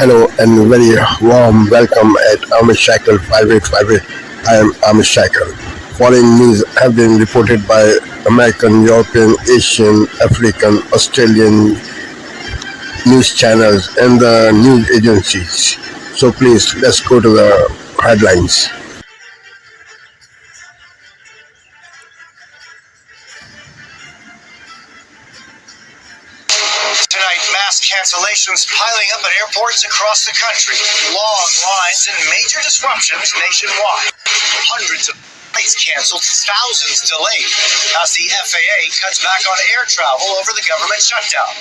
Hello and very warm welcome at Amish Shackle 5858. I am Amish Shackle. Foreign news have been reported by American, European, Asian, African, Australian news channels and the news agencies. So please, let's go to the headlines. Tonight, mass cancellations piling up at airports across the country. Long lines and major disruptions nationwide. Hundreds of flights canceled, thousands delayed as the FAA cuts back on air travel over the government shutdown.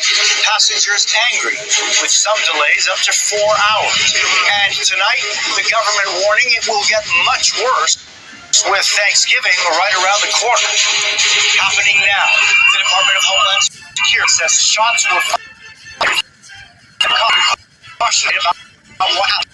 Passengers angry, with some delays up to 4 hours. And tonight, the government warning it will get much worse with Thanksgiving right around the corner. Happening now, the Department of Homeland Security says shots were fired. Caution about what happened.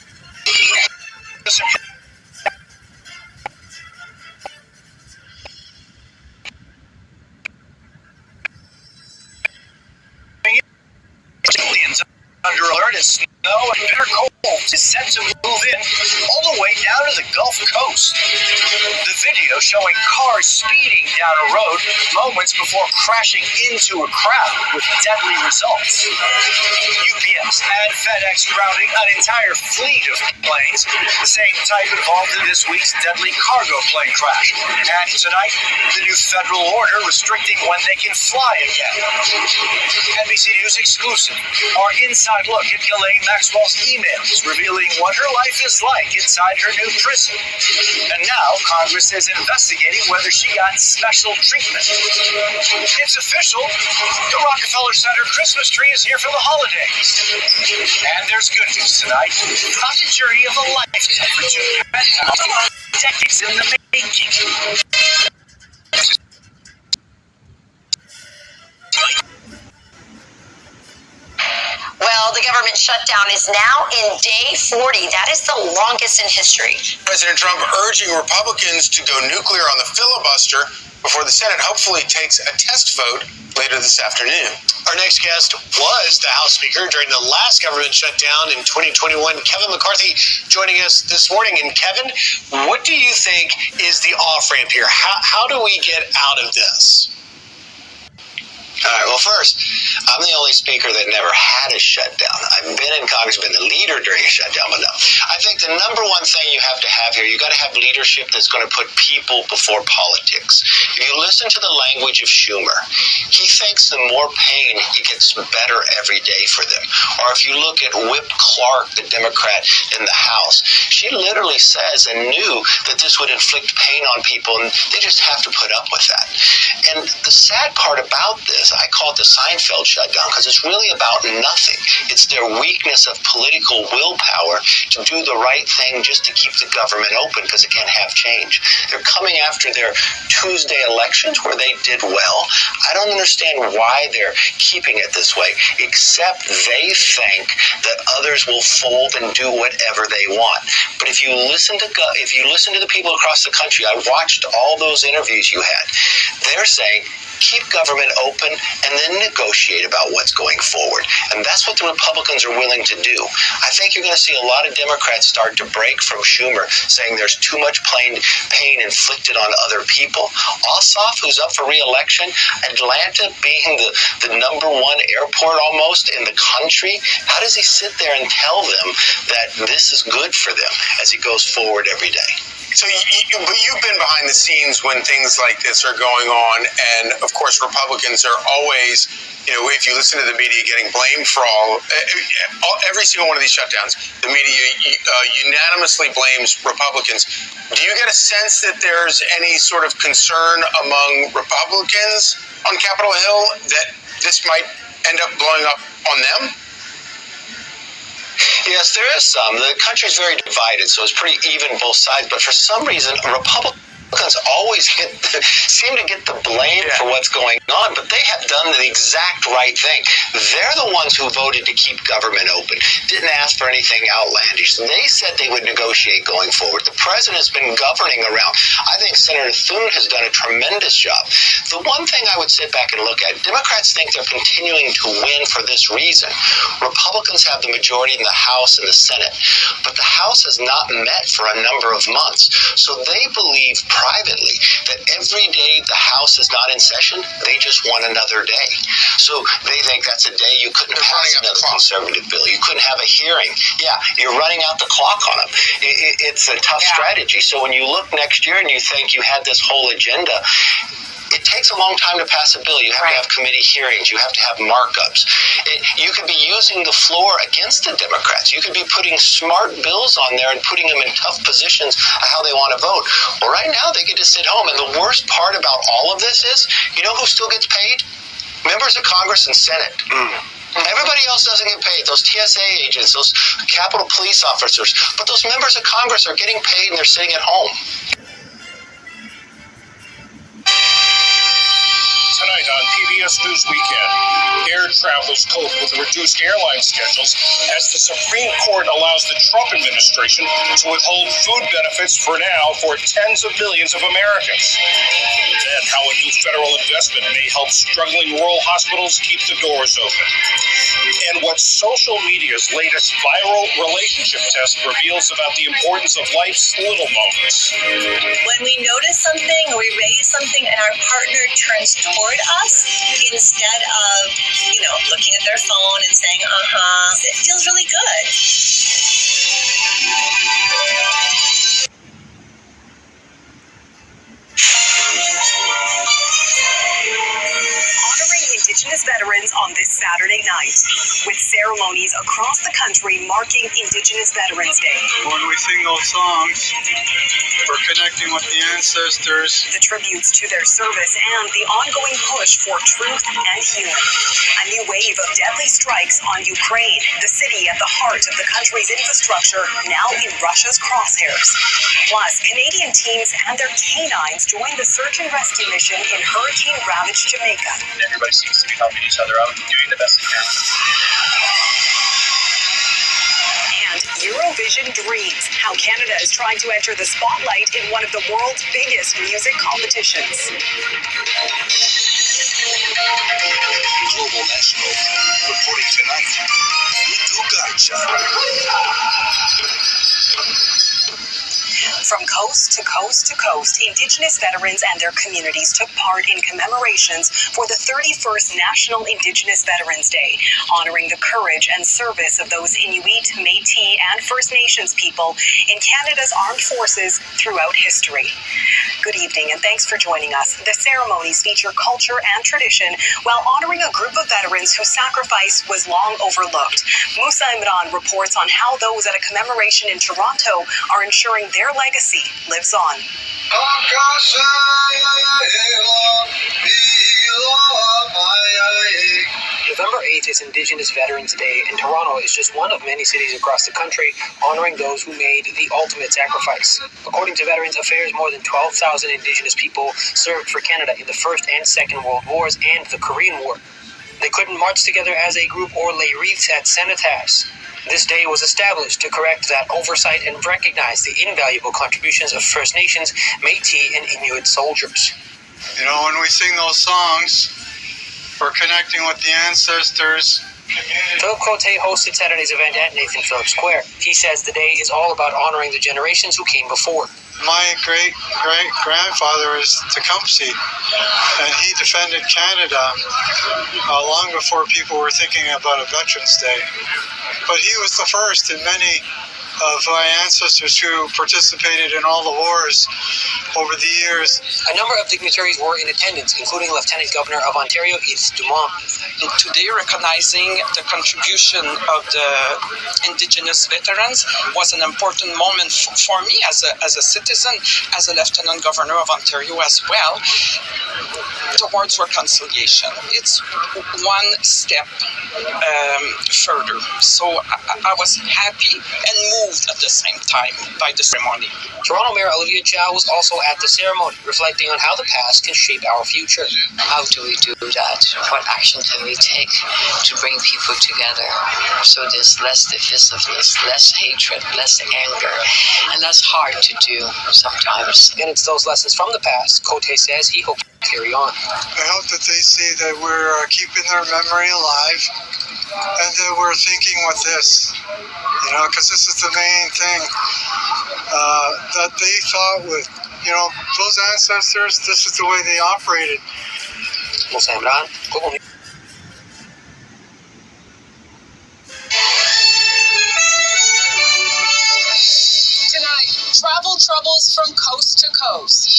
Millions under alert as snow and bitter cold is set to move in all the way down to the Gulf Coast. The video showing cars speeding down a road moments before crashing into a crowd with deadly results. UPS and FedEx grounding an entire fleet of planes, the same type involved in this week's deadly cargo plane crash. And tonight, the new federal order restricting when they can fly again. NBC News exclusive. Our inside look at Ghislaine Maxwell's emails revealing what her life is like inside her new prison. And now Congress is investigating whether she got special treatment. It's official. The Rockefeller Center Christmas tree is here for the holidays. And there's good news tonight. Not the journey of a lifetime for two decades in the making. Well, the government shutdown is now in day 40. That is the longest in history. President Trump urging Republicans to go nuclear on the filibuster before the Senate hopefully takes a test vote later this afternoon. Our next guest was the House Speaker during the last government shutdown in 2021. Kevin McCarthy joining us this morning. And Kevin, what do you think is the off-ramp here? How do we get out of this? All right, well, first, I'm the only speaker that never had a shutdown. I've been in Congress, been the leader during a shutdown, but no. I think the number one thing you have to have here, you got to have leadership that's going to put people before politics. If you listen to the language of Schumer, he thinks the more pain, it gets better every day for them. Or if you look at Whip Clark, the Democrat in the House, she literally says and knew that this would inflict pain on people, and they just have to put up with that. And the sad part about this, I call it the Seinfeld shutdown, because it's really about nothing. It's their weakness of political willpower to do the right thing just to keep the government open because it can't have change. They're coming after their Tuesday elections where they did well. I don't understand why they're keeping it this way, except they think that others will fold and do whatever they want. But if you listen to the people across the country, I watched all those interviews you had. They're saying, keep government open and then negotiate about what's going forward. And that's what the Republicans are willing to do. I think you're going to see a lot of Democrats start to break from Schumer, saying there's too much pain inflicted on other people. Ossoff, who's up for re-election, Atlanta being the number one airport almost in the country, how does he sit there and tell them that this is good for them as he goes forward every day? So you've been behind the scenes when things like this are going on, and of course Republicans are always, if you listen to the media, getting blamed for every single one of these shutdowns. The media unanimously blames Republicans. Do you get a sense that there's any sort of concern among Republicans on Capitol Hill that this might end up blowing up on them? Yes, there is some. The country's very divided, so it's pretty even both sides. But for some reason, Republicans Republicans always seem to get the blame for what's going on, but they have done the exact right thing. They're the ones who voted to keep government open, didn't ask for anything outlandish. They said they would negotiate going forward. The president's been governing around. I think Senator Thune has done a tremendous job. The one thing I would sit back and look at, Democrats think they're continuing to win for this reason. Republicans have the majority in the House and the Senate, but the House has not met for a number of months. So they believe privately that every day the House is not in session, they just want another day. So they think that's a day you couldn't pass another conservative bill. You couldn't have a hearing. Yeah, you're running out the clock on them. It's a tough strategy. So when you look next year and you think you had this whole agenda, it takes a long time to pass a bill. You have to have committee hearings. You have to have markups. You could be using the floor against the Democrats. You could be putting smart bills on there and putting them in tough positions on how they want to vote. Well, right now they get to sit home. And the worst part about all of this is, you know who still gets paid? Members of Congress and Senate. Everybody else doesn't get paid. Those TSA agents, those Capitol Police officers. But those members of Congress are getting paid and they're sitting at home. Tonight on PBS News Weekend, air travelers cope with reduced airline schedules as the Supreme Court allows the Trump administration to withhold food benefits for now for tens of millions of Americans. Then how a new federal investment may help struggling rural hospitals keep the doors open. And what social media's latest viral relationship test reveals about the importance of life's little moments. When we notice something or we raise something and our partner turns toward us instead of, looking at their phone and saying, it feels really good. Indigenous veterans on this Saturday night, with ceremonies across the country marking Indigenous Veterans Day. When we sing those songs, we're connecting with the ancestors. The tributes to their service and the ongoing push for truth and healing. A new wave of deadly strikes on Ukraine, the city at the heart of the country's infrastructure, now in Russia's crosshairs. Plus, Canadian teams and their canines join the search and rescue mission in hurricane-ravaged Jamaica. Everybody seems to be helping each other out and doing the best they can. And Eurovision Dreams, how Canada is trying to enter the spotlight in one of the world's biggest music competitions. Global National reporting tonight. From coast to coast to coast, Indigenous veterans and their communities took part in commemorations for the 31st National Indigenous Veterans Day, honoring the courage and service of those Inuit, Métis, and First Nations people in Canada's armed forces throughout history. Good evening, and thanks for joining us. The ceremonies feature culture and tradition while honoring a group of veterans whose sacrifice was long overlooked. Musa Imran reports on how those at a commemoration in Toronto are ensuring their legacy lives on. November 8th is Indigenous Veterans Day, and Toronto is just one of many cities across the country honoring those who made the ultimate sacrifice. According to Veterans Affairs, more than 12,000 Indigenous people served for Canada in the First and Second World Wars and the Korean War. They couldn't march together as a group or lay wreaths at cenotaphs. This day was established to correct that oversight and recognize the invaluable contributions of First Nations, Métis, and Inuit soldiers. When we sing those songs, we're connecting with the ancestors. Philip Cote hosted Saturday's event at Nathan Phillips Square. He says the day is all about honoring the generations who came before. My great-great-grandfather was Tecumseh, and he defended Canada long before people were thinking about a Veterans Day. But he was the first in many of my ancestors who participated in all the wars over the years. A number of dignitaries were in attendance, including Lieutenant Governor of Ontario, Edith Dumont. Today, recognizing the contribution of the Indigenous veterans was an important moment for me as a citizen, as a Lieutenant Governor of Ontario as well, towards reconciliation. It's one step further. So I was happy and moved at the same time by the ceremony. Toronto Mayor Olivia Chow was also at the ceremony, reflecting on how the past can shape our future. How do we do that? What action can we take to bring people together so there's less divisiveness, less hatred, less anger? And that's hard to do sometimes. And it's those lessons from the past, Cote says he hopes to carry on. I hope that they see that we're keeping their memory alive and that we're thinking with this, because this is the main thing that they thought with, those ancestors, this is the way they operated. Tonight, travel troubles from coast to coast.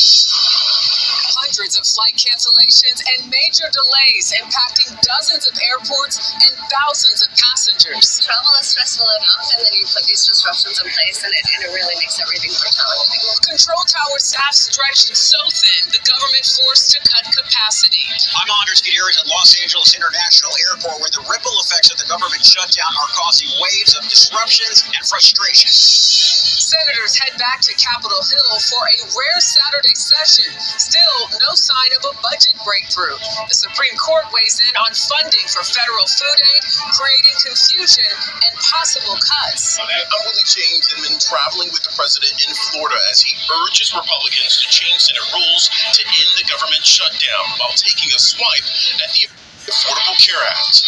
Hundreds of flight cancellations and major delays impacting dozens of airports and thousands of passengers. Travel is stressful enough, and then you put these disruptions in place, and it really makes everything more challenging. Control tower staff stretched so thin, the government forced to cut capacity. I'm Anders Gutierrez at Los Angeles International Airport, where the ripple effects of the government shutdown are causing waves of disruptions and frustration. Senators head back to Capitol Hill for a rare Saturday session. Still, no sign of a budget breakthrough. The Supreme Court weighs in on funding for federal food aid, creating confusion and possible cuts. I'm Willie James and been traveling with the president in Florida as he urges Republicans to change Senate rules to end the government shutdown while taking a swipe at the Affordable Care Act.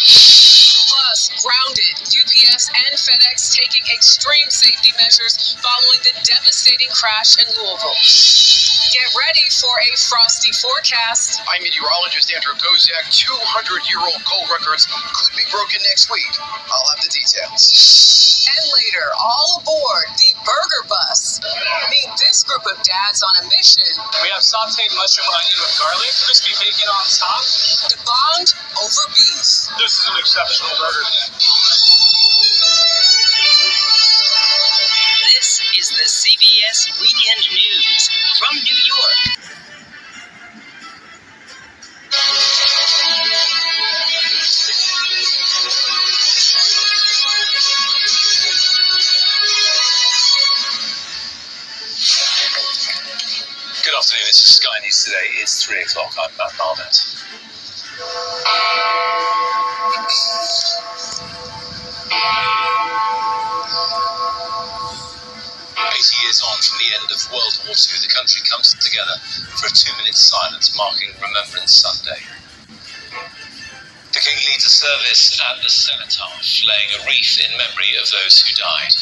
Plus, grounded, UPS and FedEx taking extreme safety measures following the devastating crash in Louisville. Get ready for a frosty forecast. I'm meteorologist Andrew Gozak. 200-year-old cold records could be broken next week. I'll have the details. And later, all aboard the Burger Bus. Meet this group of dads on a mission. We have sauteed mushroom onion with garlic, crispy bacon on top. The bond over beef. This is an exceptional burger. This is the CBS Weekend News from New York. Good afternoon, this is Sky News Today. It's 3 o'clock. I'm Matt Barnett. 80 years on from the end of World War II, the country comes together for a 2-minute silence marking Remembrance Sunday. The King leads a service at the Cenotaph, laying a wreath in memory of those who died.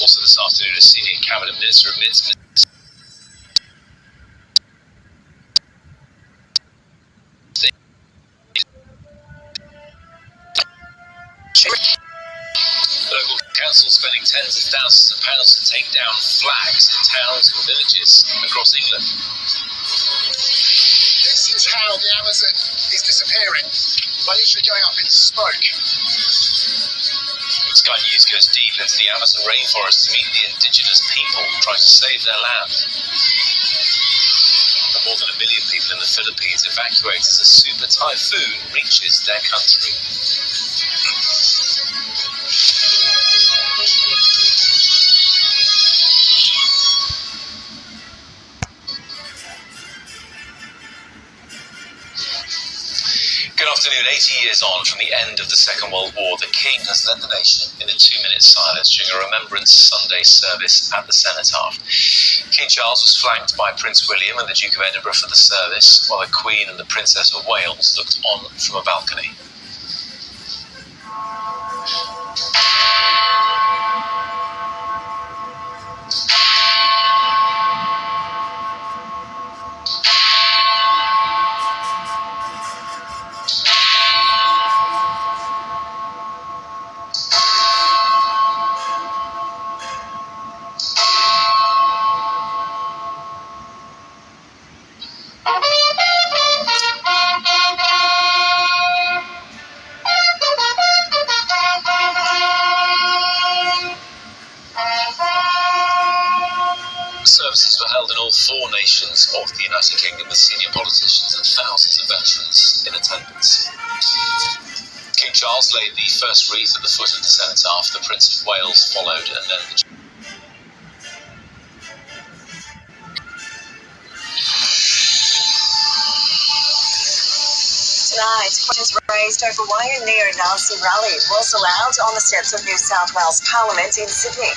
Also this afternoon, a senior cabinet minister admits local council spending tens of thousands of pounds to take down flags in towns and villages across England. This is how the Amazon is disappearing. By literally going up in smoke. Sky News goes deep into the Amazon rainforest to meet the indigenous people trying to save their land. And more than 1 million people in the Philippines evacuate as a super typhoon reaches their country. Good afternoon. 80 years on from the end of the Second World War, the King has led the nation in a 2-minute silence during a Remembrance Sunday service at the Cenotaph. King Charles was flanked by Prince William and the Duke of Edinburgh for the service, while the Queen and the Princess of Wales looked on from a balcony. Services were held in all 4 nations of the United Kingdom with senior politicians and thousands of veterans in attendance. King Charles laid the first wreath at the foot of the Cenotaph, the Prince of Wales followed, and then the tonight, questions raised over why a neo-Nazi rally was allowed on the steps of New South Wales Parliament in Sydney.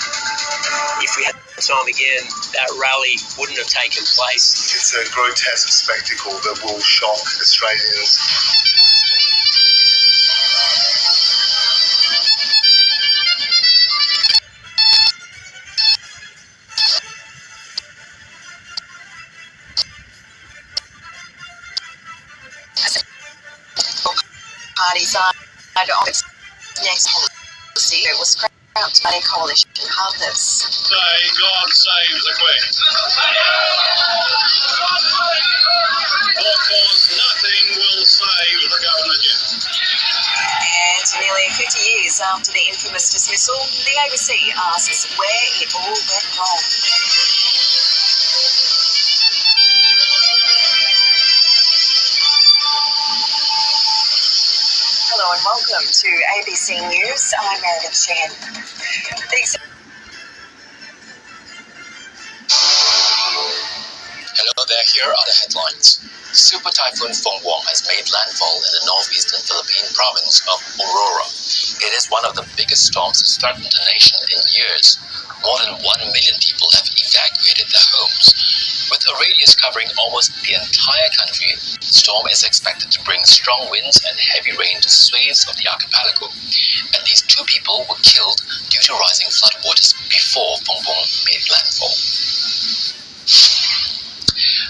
If we had time again, that rally wouldn't have taken place. It's a grotesque spectacle that will shock Australians. Party side on its next policy, it was scrapped by coalition partners. Say, God save the Queen. Because nothing will save the Governor-General. And nearly 50 years after the infamous dismissal, the ABC asks where it all went wrong. Hello and welcome to ABC News. I'm Meredith Sheehan. Hello there, here are the headlines. Super Typhoon Fengguang has made landfall in the northeastern Philippine province of Aurora. It is one of the biggest storms that's threatened the nation in years. More than 1 million people have evacuated their homes. With a radius covering almost the entire country, the storm is expected to bring strong winds and heavy rain to swathes of the archipelago. At least 2 people were killed due to rising floodwaters before Fengguang made landfall.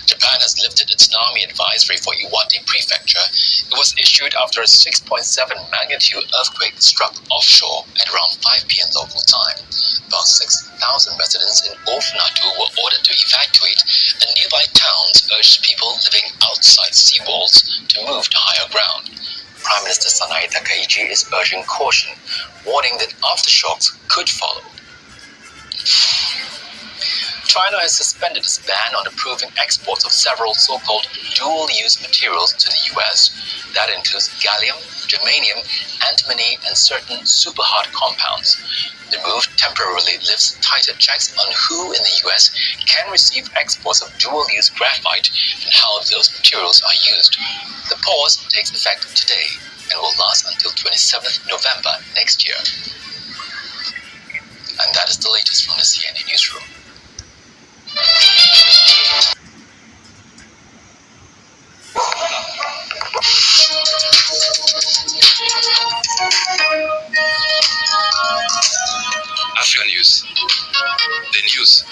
Japan has lifted its tsunami advisory for Iwate Prefecture. It was issued after a 6.7 magnitude earthquake struck offshore at around 5 p.m. local time. About 6,000 residents in Ofnatu were ordered to evacuate, and nearby towns urged people living outside seawalls to move to higher ground. Prime Minister Sanae Takaichi is urging caution, warning that aftershocks could follow. China has suspended its ban on approving exports of several so-called dual-use materials to the US. That includes gallium, germanium, antimony, and certain super-hard compounds. The move temporarily lifts tighter checks on who in the US can receive exports of dual-use graphite and how those materials are used. The pause takes effect today and will last until 27th November next year. And that is the latest from the CNN newsroom. Africa News. The news.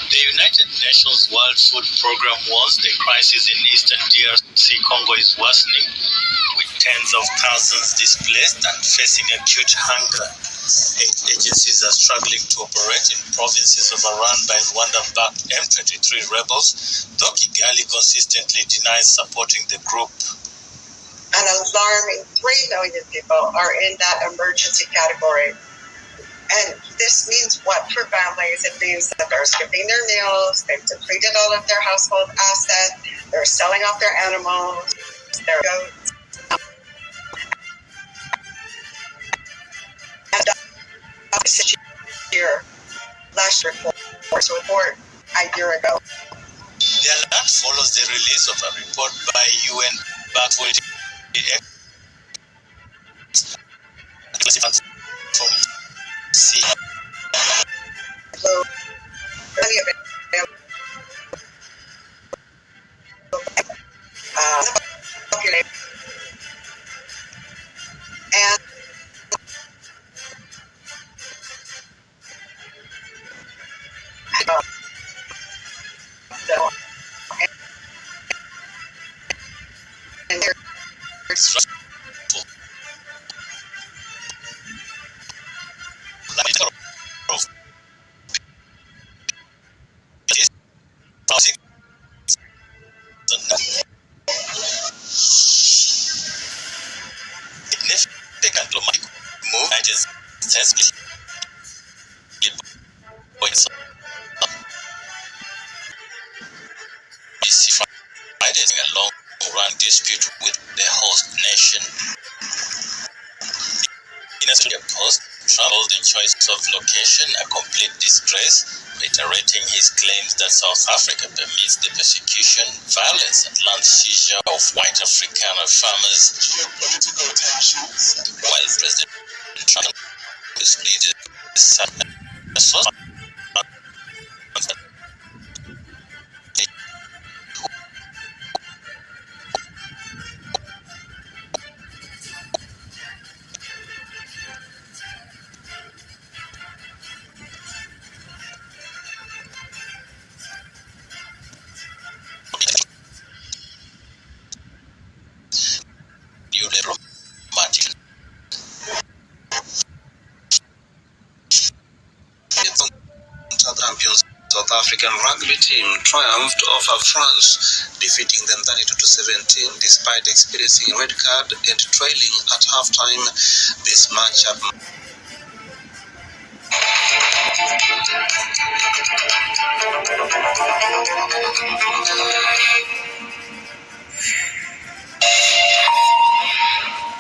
The United Nations World Food Programme warns the crisis in eastern DRC Congo is worsening, with tens of thousands displaced and facing acute hunger. 8 agencies are struggling to operate in provinces overrun by Rwanda-backed M23 rebels, though Kigali consistently denies supporting the group. An alarming 3 million people are in that emergency category. And this means what for families? It means that they're skipping their meals, they've depleted all of their household assets, they're selling off their animals, their goats. And this year, last report a year ago. The alert follows the release of a report by UN backwards from sea. And A long-run dispute with the host nation. In a post, Trump called the choice of location a complete disgrace, reiterating his claims that South Africa permits the persecution, violence, and land seizure of white Afrikaner farmers. While President Trump displayed champions South African rugby team triumphed over France, defeating them 32-17 despite experiencing a red card and trailing at halftime. This matchup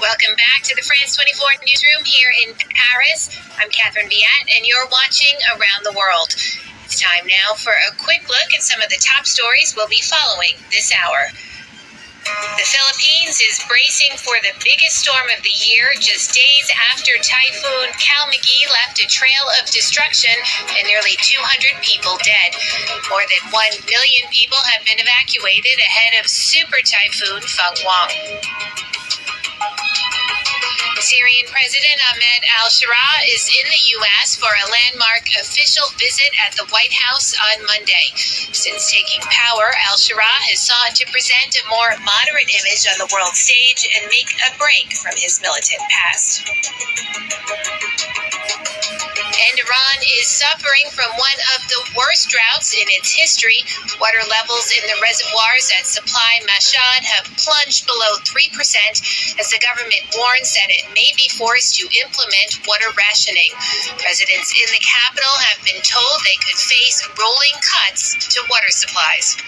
Welcome back to the France 24 newsroom here in Paris. I'm Catherine Viat, and you're watching Around the World. It's time now for a quick look at some of the top stories we'll be following this hour. The Philippines is bracing for the biggest storm of the year just days after Typhoon Kalmagi left a trail of destruction and nearly 200 people dead. More than 1 million people have been evacuated ahead of Super Typhoon Fangwang. Syrian President Ahmed al-Shara is in the U.S. for a landmark official visit at the White House on Monday. Since taking power, al-Shara has sought to present a more moderate image on the world stage and make a break from his militant past. And Iran is suffering from one of the worst droughts in its history. Water levels in the reservoirs at Supply Mashhad have plunged below 3% as the government warns that it may be forced to implement water rationing. Residents in the capital have been told they could face rolling cuts to water supplies.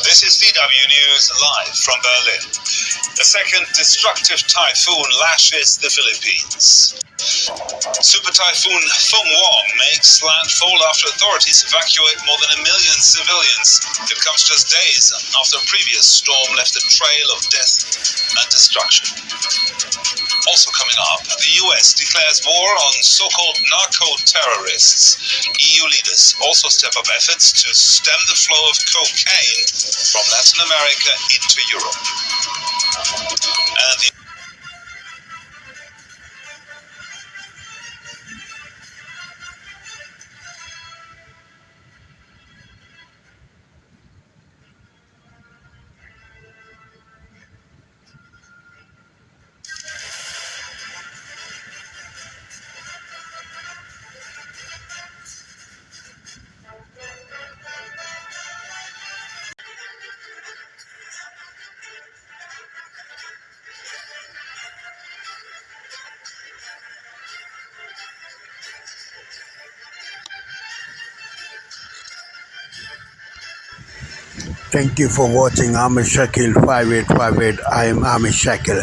This is DW News live from Berlin. The second destructive typhoon lashes the Philippines. Super Typhoon Fangwang makes landfall after authorities evacuate more than 1 million civilians. It comes just days after a previous storm left a trail of death and destruction. Also coming up, the US declares war on so-called narco-terrorists. EU leaders also step up efforts to stem the flow of cocaine from Latin America into Europe. And the Thank you for watching Amish Shakil 5858. I am Amish Shakil.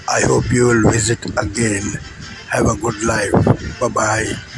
I hope you will visit again. Have a good life. Bye-bye.